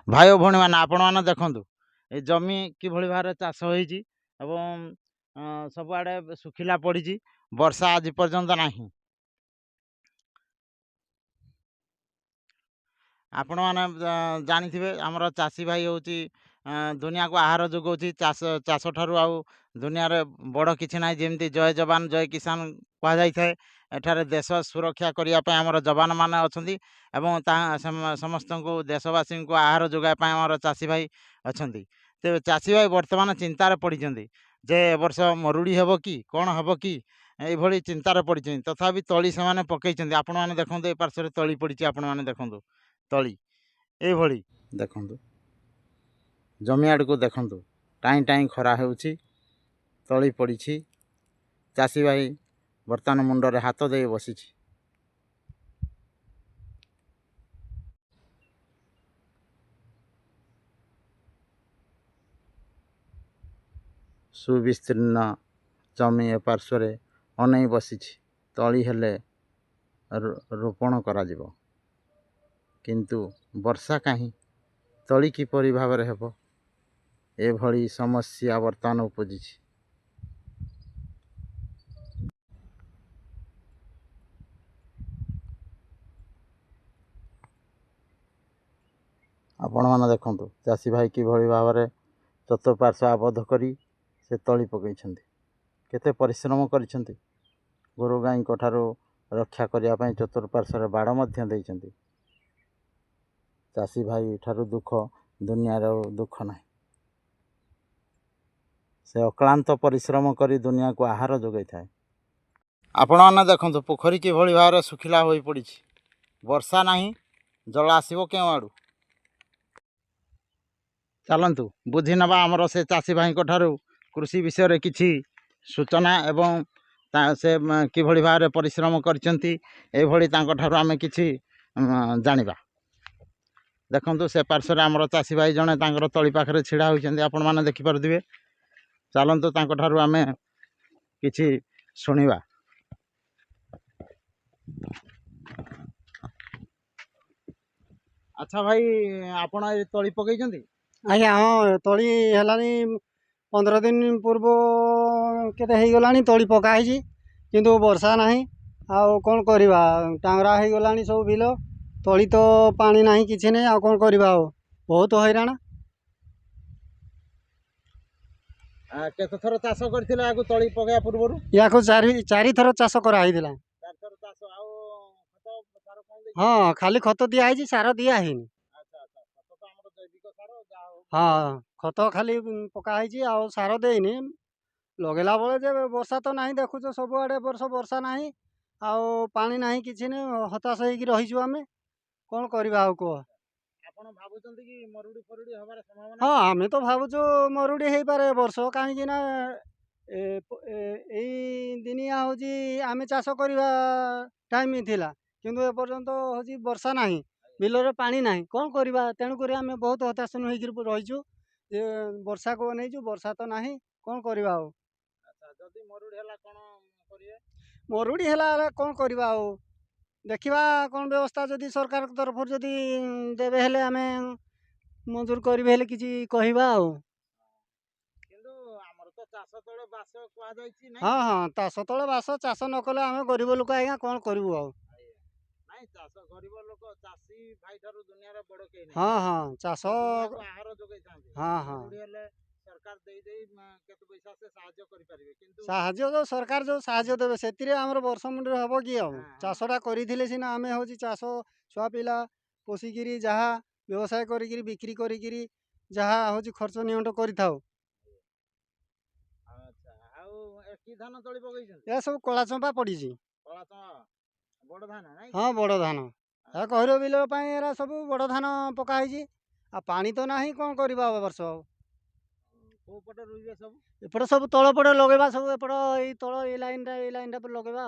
भाई और भौणी मैंने आपण मैंने देखु ये जमी किभली भाव चाष होती सबुआड़े सुखिला पड़ी वर्षा आज पर्यंत नहीं। आपण मैंने जानी आमर चाषी भाई हूँ दुनिया को आहार जोगाऊँ चाष ठारू आउ दुनिया रे बड़ किसी ना जमी जय जवान जय किसान कहुए एठारे देश सुरक्षा करने आमर जवान मान अच्छा समस्त को देशवासी को आहार जोगाई आमर चाषी भाई अच्छा तेज चाषी भाई बर्तमान चिंतार पड़ी जे वर्ष मरुड़ी हे कि कौन हम कि ये चिंतार पड़ी तथापि तली से पकई आपण मैंने देखो ये पार्श्व तली पड़ी आपण मैंने देखो तली ये देखु जमी आड़ को देखु टाई टाई खरा होउछि तली पड़ी चाषी भाई बर्तमान मुंडरे हाथ दे बसी सुविस्तीर्ण जमी ए पार्श्व अनै बसी तली हेले रोपण करा जिवो किंतु वर्षा कहीं तली किपरि भाव में हेब एभली समस्या बर्तमान उपजी। आपण मैंने देखु चाषी भाई किभली भाव में चतुर्पार्श्व आबद्ध करी से तली पकई केते परिश्रम करिसेंती गोरु गाई ठारू रक्षा करने चतुर्पार्श्व बाड़ देइसेंती। चाषी भाई ठारू दुख दुनिया दुख ना से अक्लांत परिश्रम करी दुनिया को आहार जोगाई थाए। आपण मैंने देखु पोखरी किभली भाव में सुखिला हो पड़ी वर्षा नहीं जल आसो क्यों आड़ू चलतु बुझी नवा आमर से चाषी भाई ठारू कृषि विषय रे किछि सूचना एवं से किभली भाव में परिश्रम करछंती एभली तांको ठारू आमे किछि जानिबा। देखु से पार्श्व आमर चाषी भाई जड़े तली पाखे छिड़ा होती आपण मैंने देखिपे चलतु तांको ठारू आमे किछि शुणिबा। अच्छा भाई आपण तली पकई आज्ञा हाँ तली है 15 दिन पूर्व के गला तली पकाई किंतु वर्षा ना आउ कौन करवा टांगरा हो गला सब बिल तली तो पानी ना कि नहीं आ कौन करवा बहुत हैरान। केते थर चाष करथिले आगु तली पकाया पूर्व या चारि थर चाष कराइला। हाँ खाली खत दिखाई सार दिखाई हाँ खत खाली पकाई आ सार देनी लगेला बेले वर्षा तो ना देखुच सबुआड़े वर्ष वर्षा ना आउ पानी ना कि हताश होगी रहीजु आम कौन करवा कह। हाँ आम तो भावुँ मरुड़ी हो पारे वर्ष कहीं दिनिया हूँ आम चाष करवा टाइम थिला किंतु एपर्यंत हूँ वर्षा ना बिलर पानी ना कौन करवा तेणुक आम बहुत हताश हो रहीजु वर्षा को नहीं वर्षा तो ना कौन करवा मरुड़ी है कौन करवा देखा कौन व्यवस्था जदि सरकार तरफ जदि देवे हेले आम मंजूर करेंगे किसी कहवा हाँ हाँ चाष तले बास चाष न कले आम गरीब लोक आज्ञा कौन करूँ हाँ हाँ चाष हाँ हाँ साहाଯ୍य जो सरकार जो साहाଯ୍य देवे से वर्ष मुंडे हम कि चाषटा करें सीना आम हूँ चाष छुआ पिला पोषिकी जहाँ व्यवसाय करी बिक्री करी जहाँ हूँ खर्च नियंट कर सब कला चंपा पड़ी हाँ बड़ धान कहर बिल सब बड़ धान पकाई पानी तो ना कौन करवा वर्ष एपटे सब तल पटे लगेगा सब एपट तल ये लाइन पर लगेगा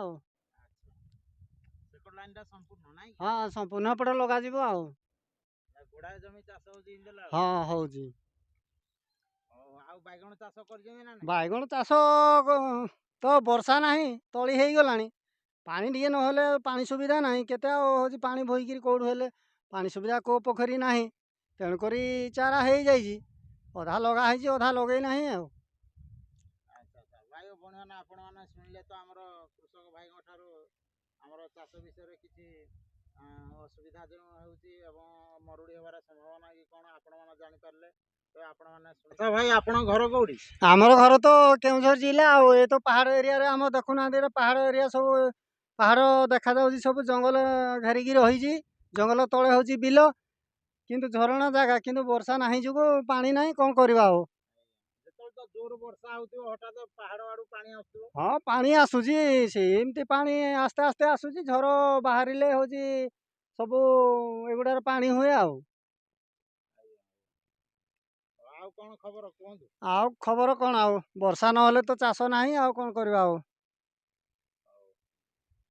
हाँ संपूर्ण एपटे लगा हाँ हूँ बैगण चाष तो वर्षा ना तली हो गला पानी टे ना पानी सुविधा ना केते हूँ पानी बोईक कौटू हेले पानी सुविधा को पोखरी ना ତେଣୁକରି ଚାରା ହେଇଯାଇଛି, ଅଧା ଲଗା ହେଇଛି ଅଧା ଲଗେଇ ନାହିଁ ଆଉ। ଆଚ୍ଛା ଆଚ୍ଛା ଭାଇ ଓ ଭଉଣୀମାନେ ଆପଣମାନେ ଶୁଣିଲେ ତ ଆମର କୃଷକ ଭାଇଙ୍କ ଠାରୁ ଆମର ଚାଷ ବିଷୟରେ କିଛି ଅସୁବିଧା ଯେଉଁ ହେଉଛି ଏବଂ ମରୁଡ଼ି ହେବାର ସମ୍ଭାବନା କି କ'ଣ ଆପଣମାନେ ଜାଣିପାରିଲେ। ତ ଆପଣମାନେ ଆଚ୍ଛା ଭାଇ ଆପଣଙ୍କ ଘର କେଉଁଠି? ଆମର ଘର ତ କେଉଁଝର ଜିଲ୍ଲା ଆଉ ଏ ତ ପାହାଡ଼ ଏରିଆରେ ଆମ ଦେଖୁନାହାନ୍ତି ଏଟା ପାହାଡ଼ ଏରିଆ ସବୁ ପାହାଡ଼ ଦେଖାଯାଉଛି ସବୁ ଜଙ୍ଗଲ ଘେରିକି ରହିଛି। ଜଙ୍ଗଲ ତଳେ ହେଉଛି ବିଲ, କିନ୍ତୁ ଝରଣା ଜାଗା, କିନ୍ତୁ ବର୍ଷା ନାହିଁ ଯୋଗୁଁ ପାଣି ନାହିଁ, କ'ଣ କରିବା ଆଉ। ଯେତେବେଳେ ତ ଜୋର ବର୍ଷା ହେଉଥିବ ହଠାତ୍ ପାହାଡ଼ ଆଡ଼ୁ ପାଣି ଆସୁଥିବ। ହଁ ପାଣି ଆସୁଛି, ସେମିତି ପାଣି ଆସ୍ତେ ଆସ୍ତେ ଆସୁଛି, ଝର ବାହାରିଲେ ହେଉଛି ସବୁ ଏଗୁଡ଼ାରେ ପାଣି ହୁଏ ଆଉ। ଆଉ କ'ଣ ଖବର କୁହନ୍ତୁ? ଆଉ ଖବର କ'ଣ, ଆଉ ବର୍ଷା ନହେଲେ ତ ଚାଷ ନାହିଁ, ଆଉ କ'ଣ କରିବା ଆଉ।